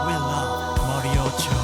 We love Moriocho.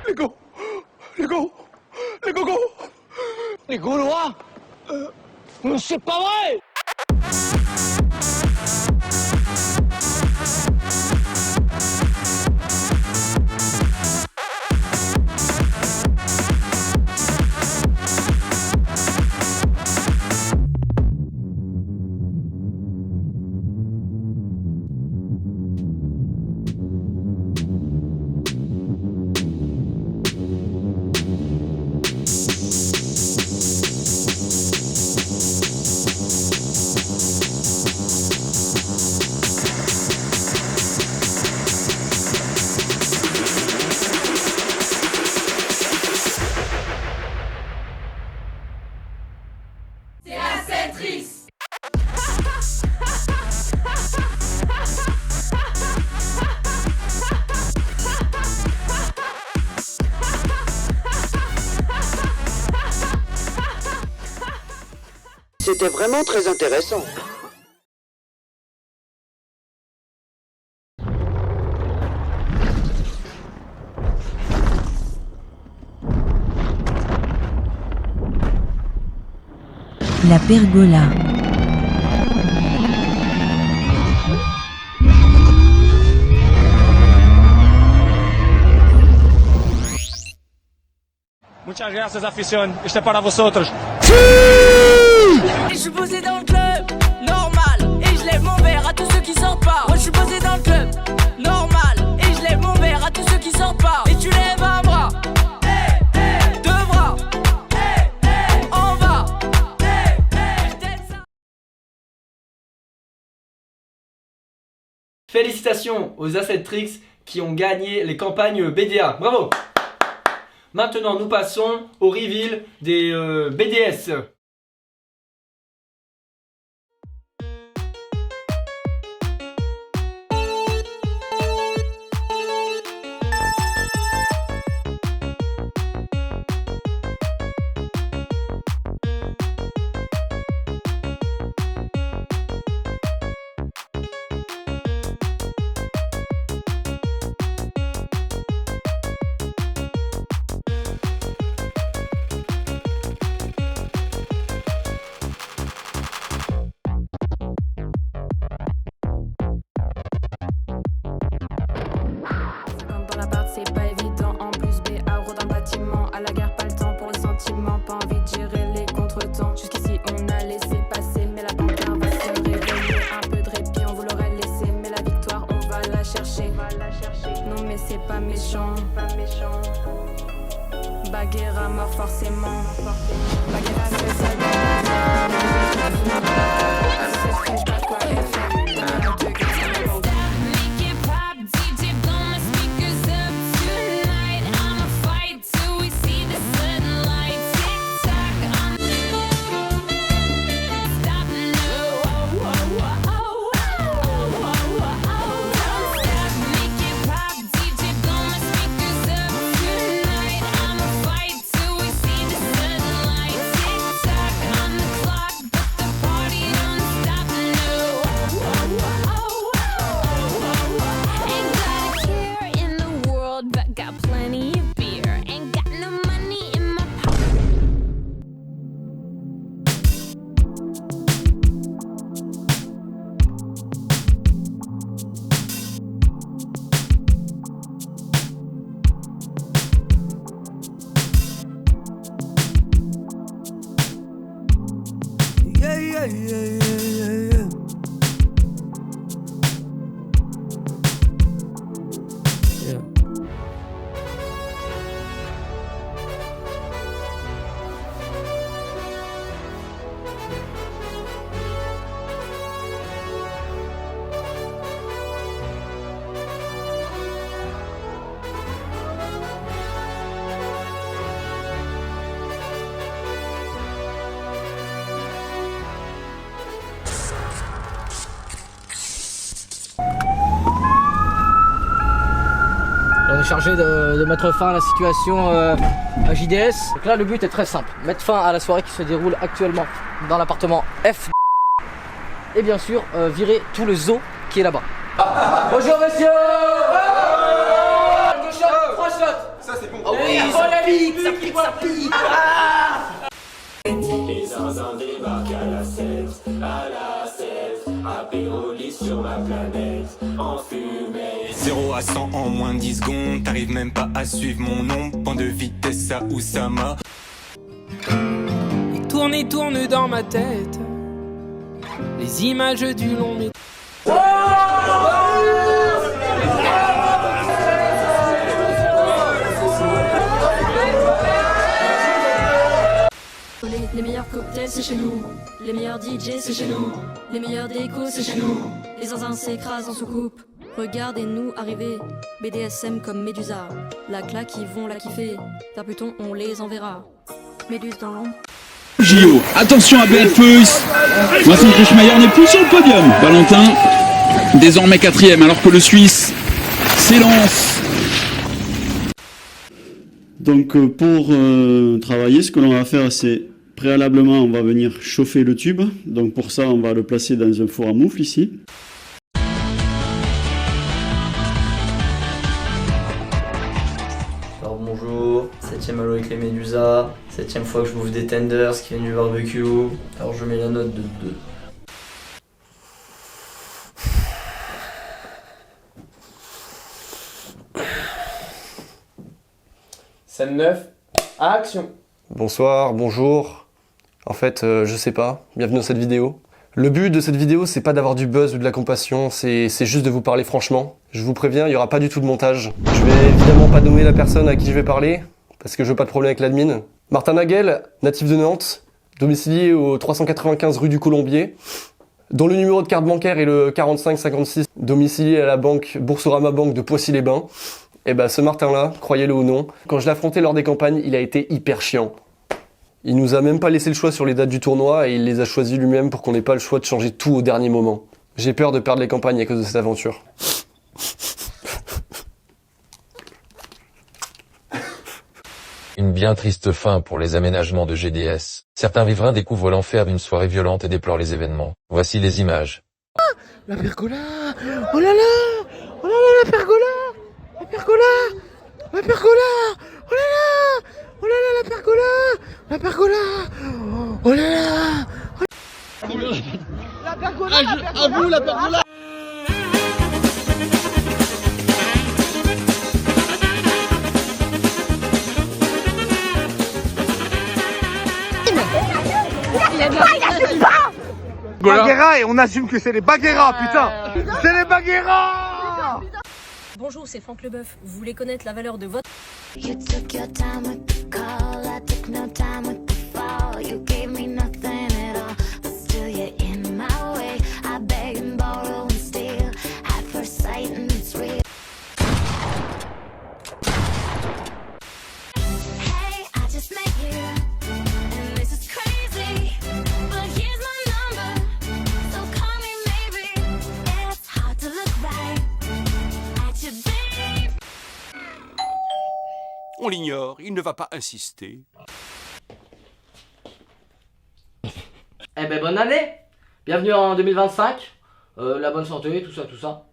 Let go! Let go! Let go, go! Les Gaulois Mais c'est pas vrai. C'est assez triste. C'était vraiment très intéressant. La pergola. Muchas gracias, afición. Este é para vosotros. Et je suis posé dans le club, normal. Et je lève mon verre à tous ceux qui sortent pas. Moi je suis posé dans le club, normal. Et je lève mon verre à tous ceux qui sortent pas. Et tu lèves un bras, deux bras, on va. Félicitations aux Assettrix qui ont gagné les campagnes BDA. Bravo! Maintenant, nous passons au reveal des BDS. Dans l'appart c'est pas évident, en plus BA dans le bâtiment, à la gare pas le temps pour le sentiment, pas envie de gérer les contretemps. Jusqu'ici on a laissé passer, mais la pancarte va se réveiller. Un peu de répit on vous l'aurait laissé, mais la victoire on va la chercher. Non mais c'est pas méchant, Baguera mort forcément. Baguera c'est ça. On est chargé de mettre fin à la situation à JDS. Donc là le but est très simple, mettre fin à la soirée qui se déroule actuellement dans l'appartement F. Et bien sûr virer tout le zoo qui est là-bas. Bonjour monsieur. Deux shots, trois shots. Ça c'est bon. Oh oui, ça pique, ça pique, ça pique. Les zinzins débarquent à la 7, apérolis sur ma planète, en fumée. 0 à 100 en moins de 10 secondes, t'arrives même pas à suivre mon nom, point de vitesse à Oussama. Il tourne dans ma tête, les images du long métrage. Les meilleurs cocktails c'est chez nous, les meilleurs DJ c'est chez nous, les meilleurs décos c'est chez nous, les zinzins s'écrasent en soucoupe. Regardez-nous arriver, BDSM comme Médusa, la claque ils vont la kiffer, vers Pluton on les enverra. Méduse dans l'ombre. JO, attention à Belfus. Vincent Krischmeier n'est plus sur le podium. Valentin, désormais 4ème, alors que le Suisse s'élance. Donc pour travailler, ce que l'on va faire, c'est préalablement, on va venir chauffer le tube. Donc pour ça, on va le placer dans un four à moufle ici. Alors bonjour, 7ème halo avec les Médusa, 7ème fois que je bouffe des tenders qui viennent du barbecue. Alors je mets la note de 2. Scène 9, action. Bonsoir, bonjour. En fait, je sais pas. Bienvenue dans cette vidéo. Le but de cette vidéo, c'est pas d'avoir du buzz ou de la compassion, c'est juste de vous parler franchement. Je vous préviens, il y aura pas du tout de montage. Je vais évidemment pas nommer la personne à qui je vais parler, parce que je veux pas de problème avec l'admin. Martin Nagel, natif de Nantes, domicilié au 395 rue du Colombier, dont le numéro de carte bancaire est le 4556, domicilié à la banque Boursorama Banque de Poissy-les-Bains. Et bah ce Martin-là, croyez-le ou non, quand je l'ai affronté lors des campagnes, il a été hyper chiant. Il nous a même pas laissé le choix sur les dates du tournoi et il les a choisis lui-même pour qu'on n'ait pas le choix de changer tout au dernier moment. J'ai peur de perdre les campagnes à cause de cette aventure. Une bien triste fin pour les aménagements de GDS. Certains riverains découvrent l'enfer d'une soirée violente et déplorent les événements. Voici les images. La pergola! Oh là là! Oh là là, la pergola! La pergola! La pergola! Oh là là! Oh là là, la pergola! La pergola! Oh là là! La pergola! À vous, la pergola! Bagheera et on assume que c'est les Bagheera, putain! C'est les Bagheera! Bonjour, c'est Franck Leboeuf. Vous voulez connaître la valeur de votre... On l'ignore, il ne va pas insister. Eh ben bonne année! Bienvenue en 2025, la bonne santé, tout ça.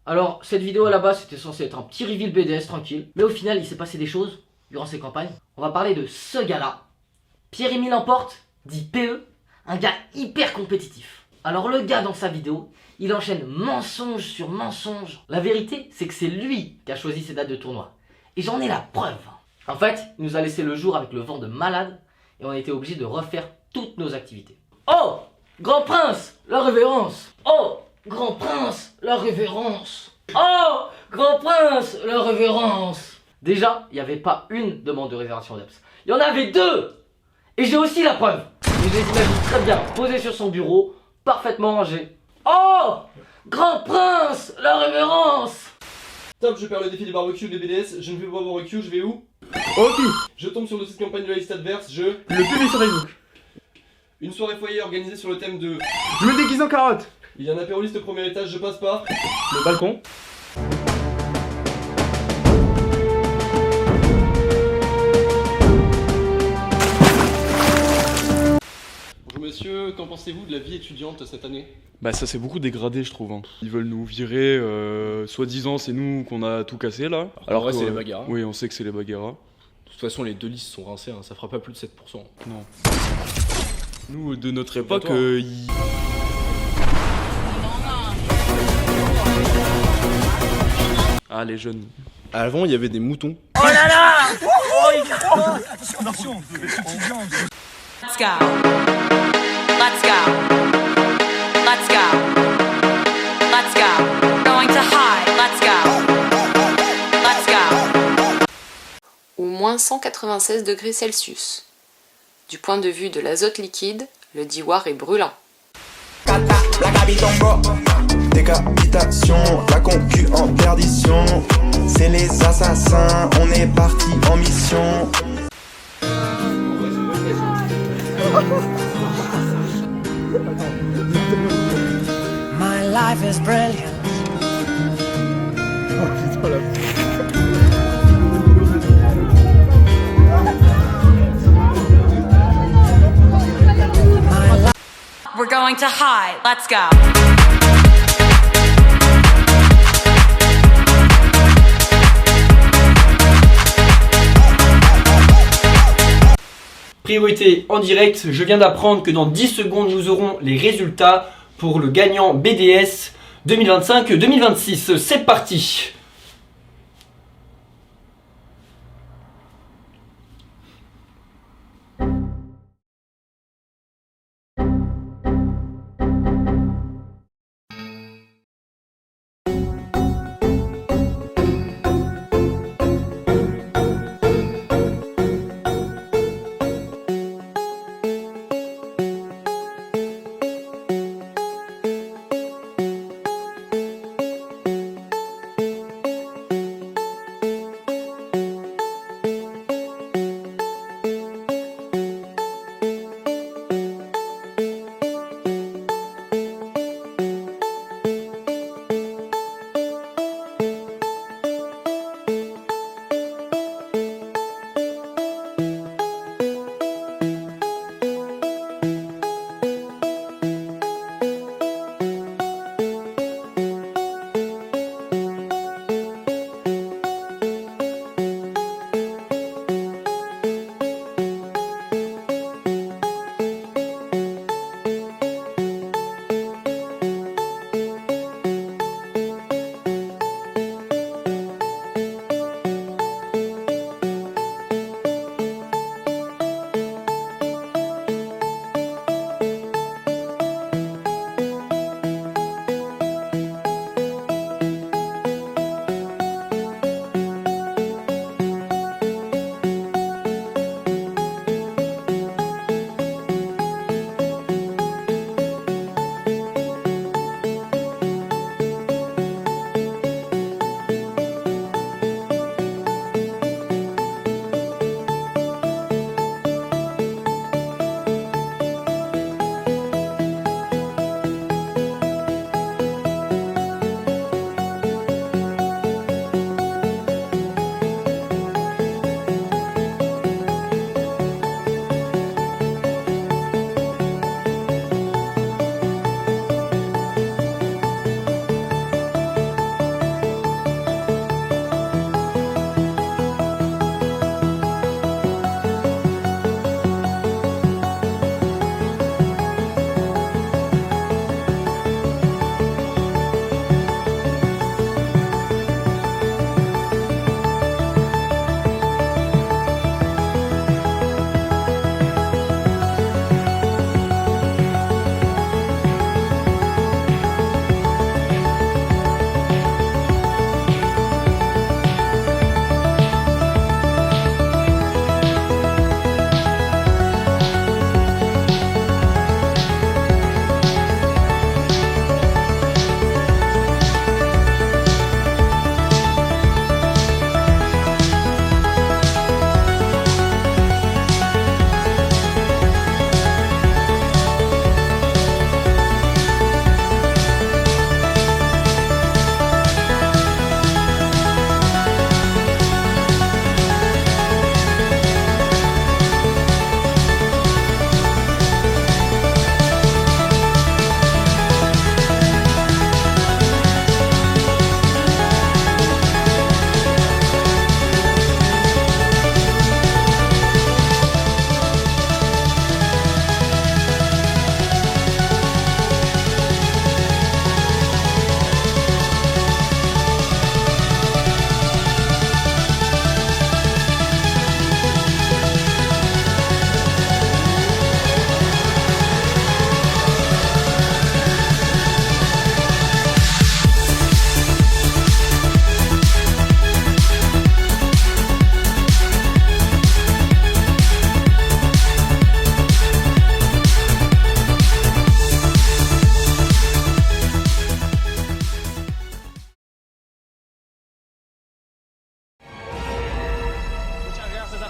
Alors cette vidéo à la base c'était censé être un petit reveal BDS tranquille, mais au final il s'est passé des choses durant ces campagnes. On va parler de ce gars-là, Pierre-Emile Lemporte, dit PE, un gars hyper compétitif. Alors le gars dans sa vidéo, il enchaîne mensonge sur mensonge. La vérité c'est que c'est lui qui a choisi ses dates de tournoi. Et j'en ai la preuve. En fait, il nous a laissé le jour avec le vent de malade et on a été obligé de refaire toutes nos activités. Oh! Grand prince, la révérence! Oh! Grand prince, la révérence! Oh! Grand prince, la révérence! Déjà, il n'y avait pas une demande de réservation d'EPS. Il y en avait deux! Et j'ai aussi la preuve! Et je les imagine très bien posés sur son bureau, parfaitement rangés. Oh! Grand prince, la révérence! Top, je perds le défi des barbecues des BDS, je ne vais pas au barbecue, je vais où? Ok. Je tombe sur le site campagne de la liste adverse, le publie sur Facebook. Une soirée foyer organisée sur le thème de... Je me déguise en carotte. Il y a un apéroliste au premier étage, je passe par... le balcon. Bonjour monsieur, qu'en pensez-vous de la vie étudiante cette année? Bah ça s'est beaucoup dégradé je trouve. Hein. Ils veulent nous virer, soi-disant c'est nous qu'on a tout cassé là. Alors ouais c'est les Bagheera. Oui on sait que c'est les Bagheera. De toute façon les deux listes sont rincées, hein. Ça fera pas plus de 7%. Non. Nous de notre époque, Ah les jeunes. Avant il y avait des moutons. Oh là là! Oh, attention, Let's go. Let's go. Let's go. Let's go. Going to high. Let's go. Let's go. Ou moins 196 degrés Celsius. Du point de vue de l'azote liquide, le diwar est brûlant. Décapitation, la concu en perdition. C'est les assassins, on est parti en mission. My life is brilliant. We're going to high. Let's go. Priorité en direct, je viens d'apprendre que dans 10 secondes nous aurons les résultats pour le gagnant BDS 2025-2026. C'est parti!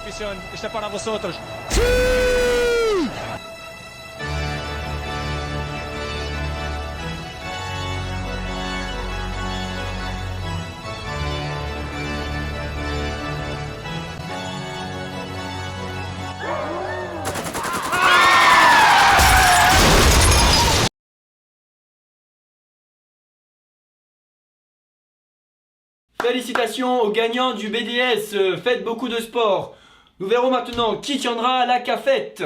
afición. Este es para vosotros. Félicitations aux gagnants du BDS, faites beaucoup de sport. Nous verrons maintenant qui tiendra la cafette.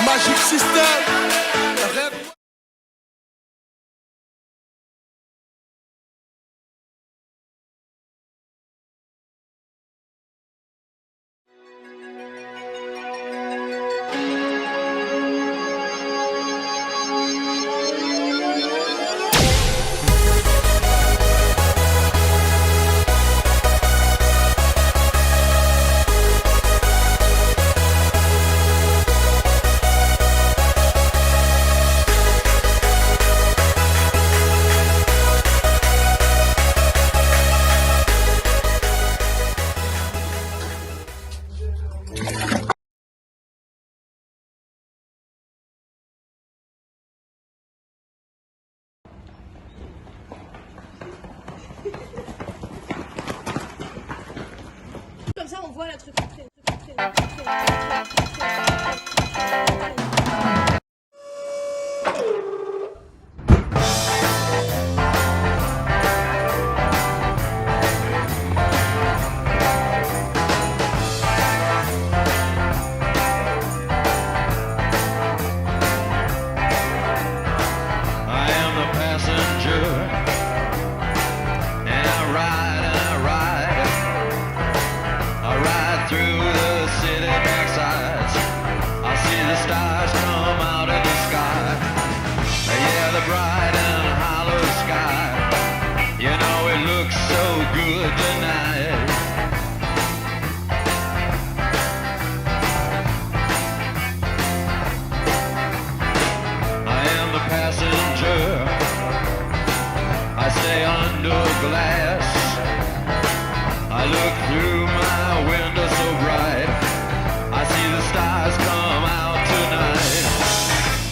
Magic System. Comme ça, on voit la truc entrer. I am the passenger, and I ride through the city backsides. I see the stars come out of the sky. Yeah, the bright and hollow sky. You know it looks so good tonight. I am the passenger. I stay under glass. I look through my window so bright. I see the stars come out tonight.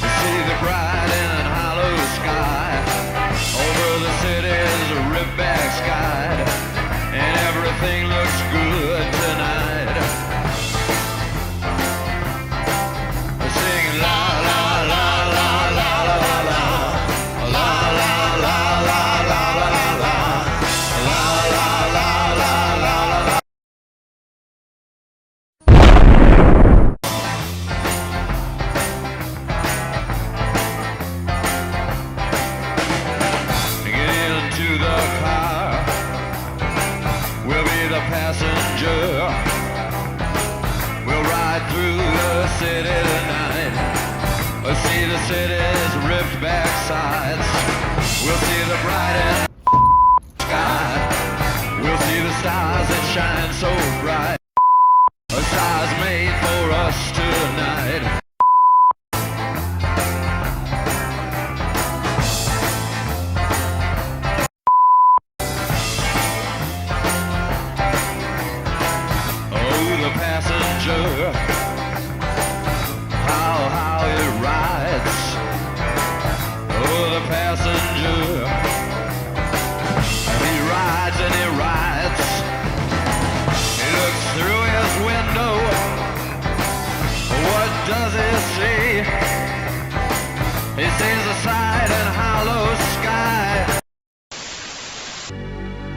I see the bright and hollow sky. Over the city's ripped back sky. And everything looks good tonight. Singing la la la la la la la la. La la la la la la la la. La la la la la la la. Get into the car. We'll be the passenger. We'll ride through the city tonight. We'll see the city's ripped back sides. We'll see the bright and sky. We'll see the stars that shine so bright. A stars made for us tonight. Oh, the passenger, how it rides. Oh, the passenger, he rides and he rides. He looks through his window. What does he see? He sees the side and hollow sky.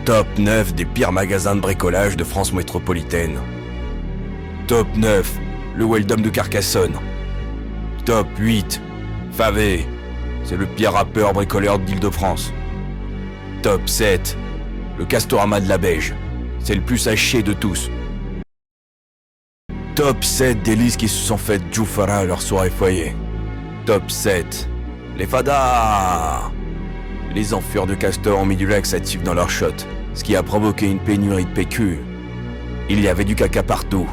Top 9 des pires magasins de bricolage de France métropolitaine. Top 9, le Weldom de Carcassonne. Top 8, Favé, c'est le pire rappeur bricoleur d'Île-de-France. Top 7, le Castorama de la Beige, c'est le plus à chier de tous. Top 7 des listes qui se sont faites Djoufara à leur soirée foyer. Top 7, les Fadas. Les enflures de castor ont mis du laxatif dans leur shot, ce qui a provoqué une pénurie de PQ. Il y avait du caca partout.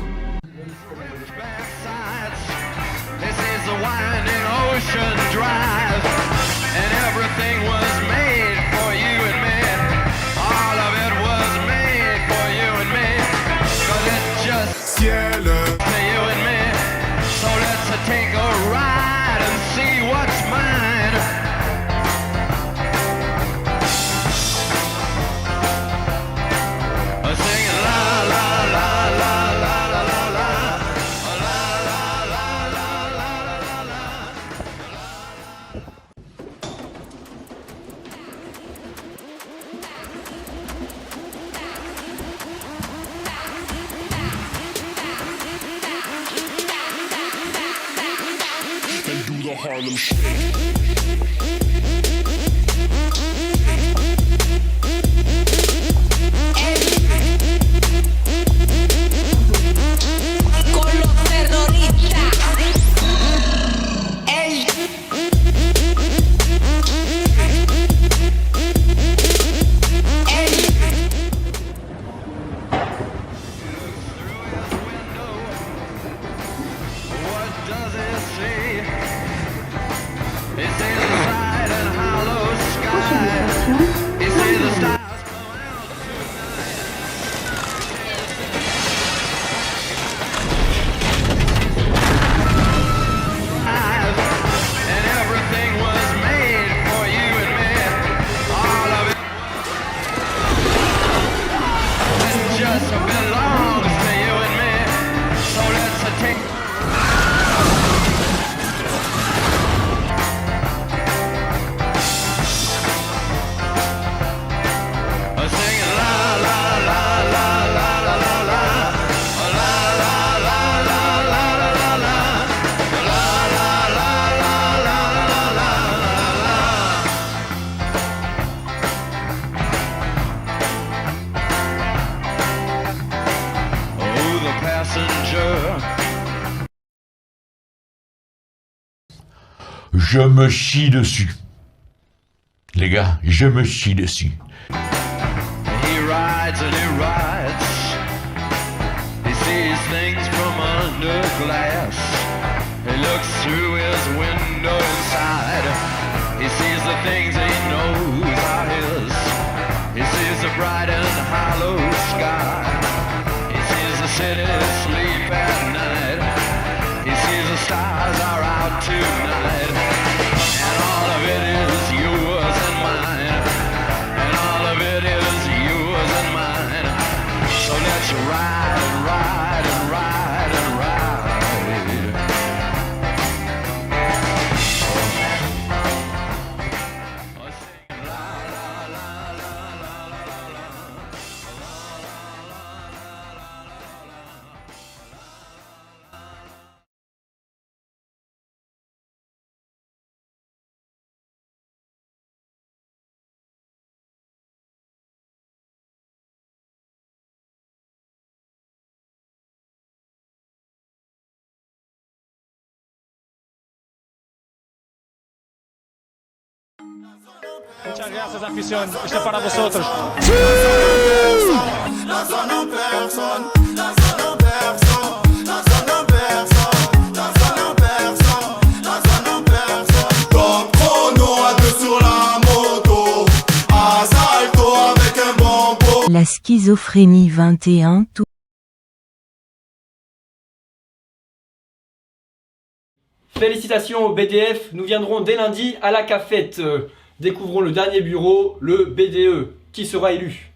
Harlem Shake. Je me chie dessus. Les gars, je me chie dessus. He rides and he rides. He sees things from under glass. He looks through his window inside. He sees the things he knows are his. He sees the bright and hollow sky. He sees the city sleep at night. He sees the stars are out tonight. And all of it is yours and mine. And all of it is yours and mine. So let's ride and ride and ride and ride. Muchas gracias, afición. Esto es para vosotros. Top chrono à deux sur la moto. Asalto avec un bon pot. La schizophrénie 21 tout. Félicitations au BDF, nous viendrons dès lundi à la cafette. Découvrons le dernier bureau, le BDE. Qui sera élu ?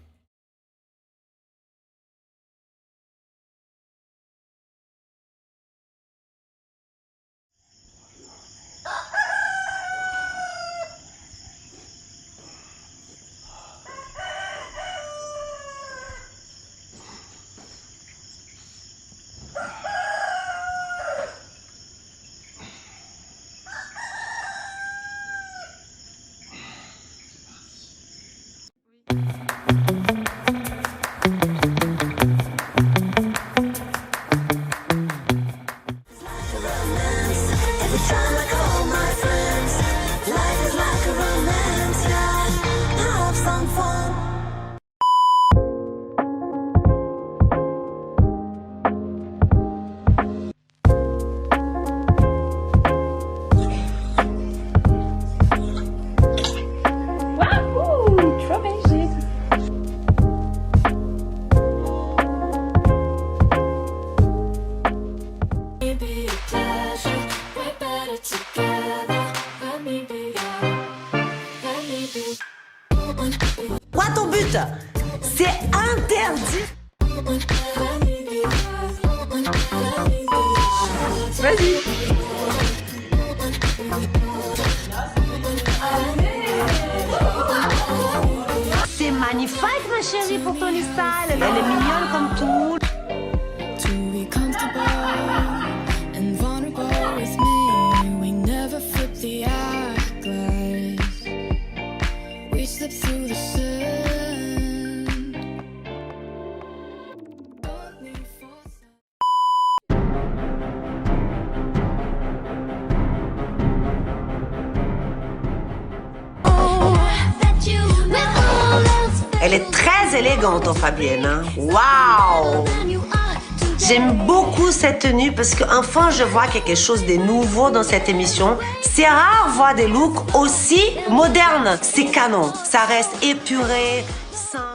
adultes. C'est interdit. Vas-y. C'est magnifique, ma chérie, pour Tony Style. Elle est mignonne comme tout. To be comfortable and vulnerable with me, we never flip the hourglass. We slip through the sun. Elle est très élégante, Fabienne. Hein? Waouh! J'aime beaucoup cette tenue parce qu'enfin je vois quelque chose de nouveau dans cette émission. C'est rare de voir des looks aussi modernes. C'est canon. Ça reste épuré, simple.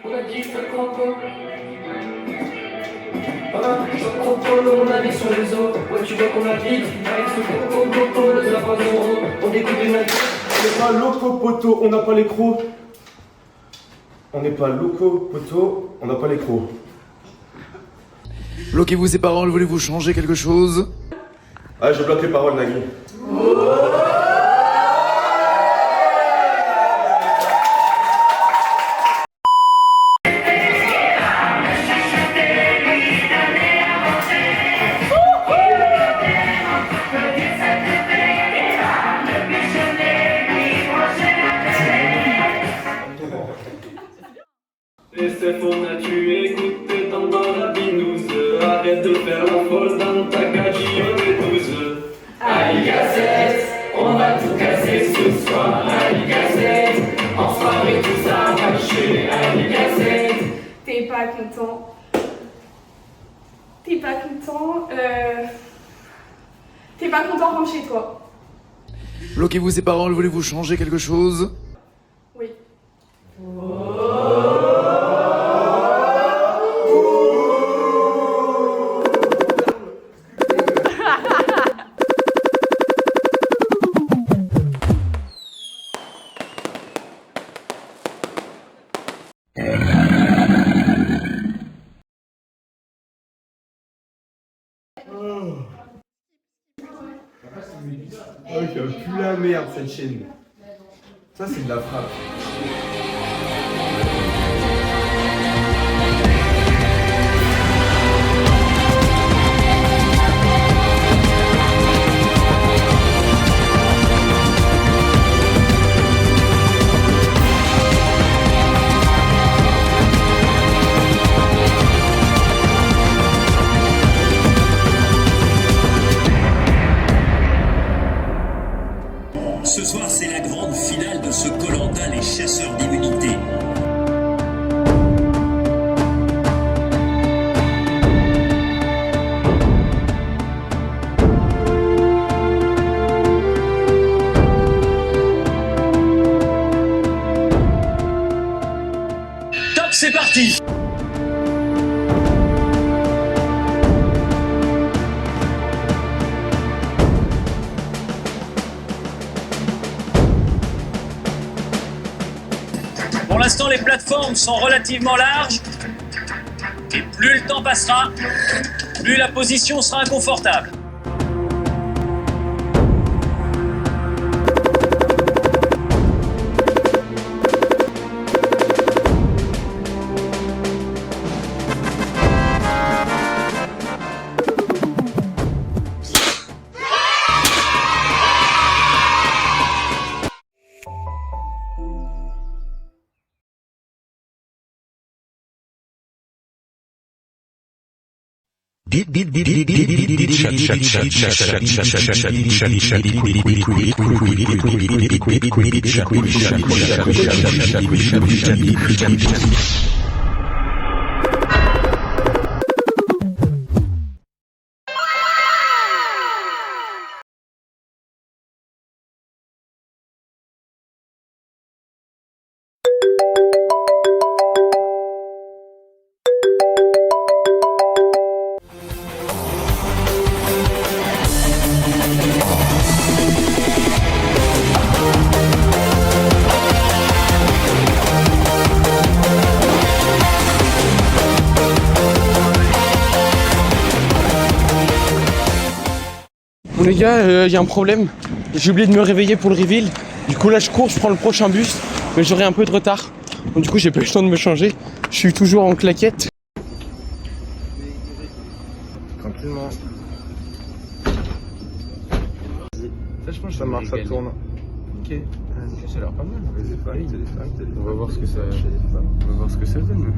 On a dit fais compo. Je propose mon avis sur les autres. Ouais, tu vois qu'on habite avec ce coco, le zappa d'euro. On découpe des mecs. On n'est pas loco poto, on n'a pas les crocs. On n'est pas loco poto, on n'a pas les crocs. Bloquez-vous ces paroles, voulez-vous changer quelque chose? Ah, je bloque les paroles, Nagui. Tu écoutes tant dans la binouse. Arrête de faire la folle dans ta cagillonne épouse. Allez Gazette, on va tout casser ce soir. Allez Gazette, en soirée tout ça va chez Allez Gazette. T'es pas content. T'es pas content, rentre chez toi. Bloquez-vous ces paroles, voulez-vous changer quelque chose? Oui. Oh, il pue la merde cette chaîne. Ça, c'est de la frappe. Ce soir, c'est la grande finale de ce Koh-Lanta, les chasseurs d'immunité. Top, c'est parti! Pour l'instant, les plateformes sont relativement larges et plus le temps passera, plus la position sera inconfortable. Bon les gars, y a un problème. J'ai oublié de me réveiller pour le reveal. Du coup là je cours, je prends le prochain bus, mais j'aurai un peu de retard. Donc du coup j'ai pas eu le temps de me changer. Je suis toujours en claquette. Tranquillement. Ça je pense que ça marche, ça tourne. Ok. Ça a l'air pas mal. On va voir ce que ça. On va voir ce que ça donne.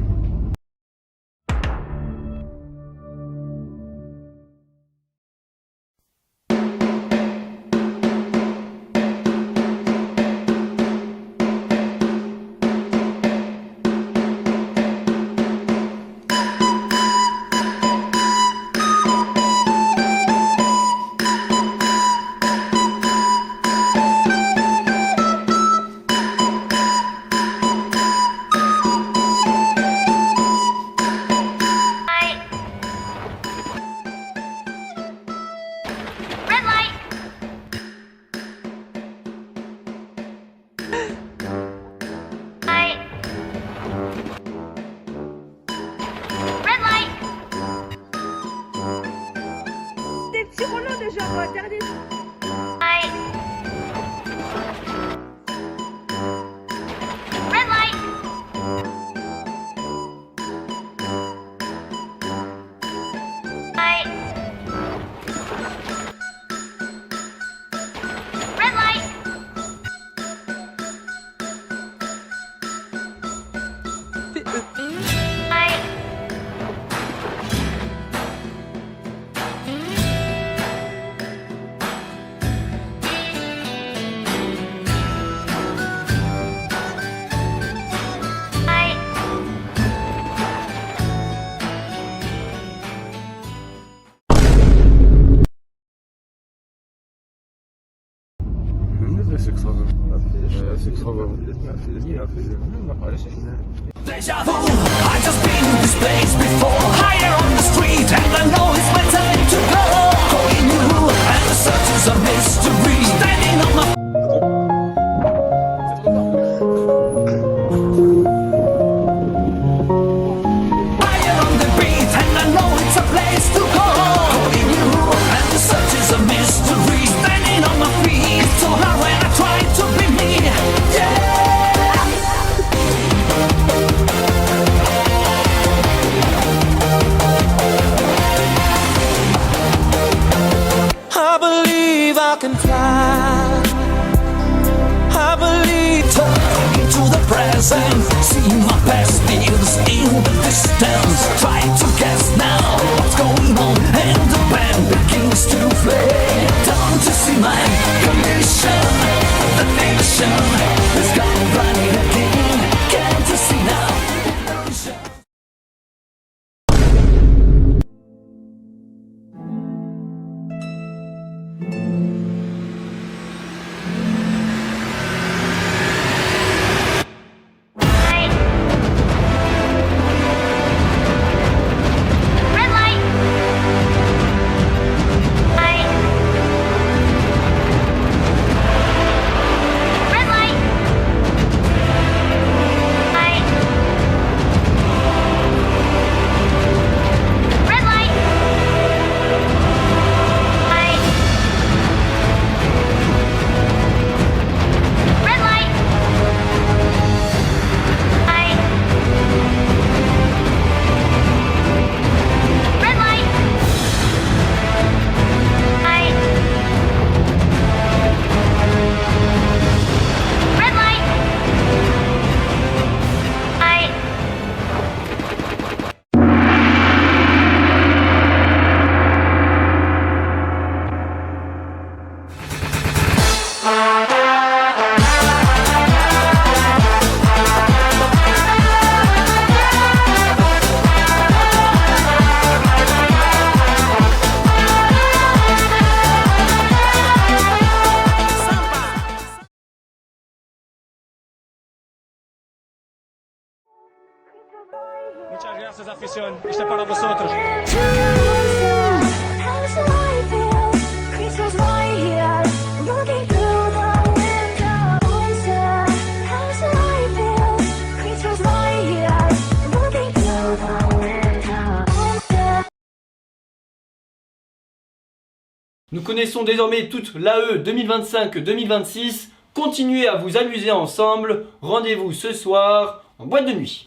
Deja vu, I just been in this place before. Higher on the street, and I know it's my time to go. Calling you, and the search is a mystery. Standing on my higher on the beat, and I know it's a place to go. Calling you, and the search is a mystery. Standing on my feet, so hard when I try to be me. Yeah. I can fly. I believe. Turn into the present. See my past lives in the distance. Try to guess now what's going on, and the band begins to play. Don't you see my condition? The nation is gone running again. Can't you see now? Red light! afición, este es para vosotros. Nous connaissons désormais toute l'AE 2025-2026. Continuez à vous amuser ensemble. Rendez-vous ce soir en boîte de nuit.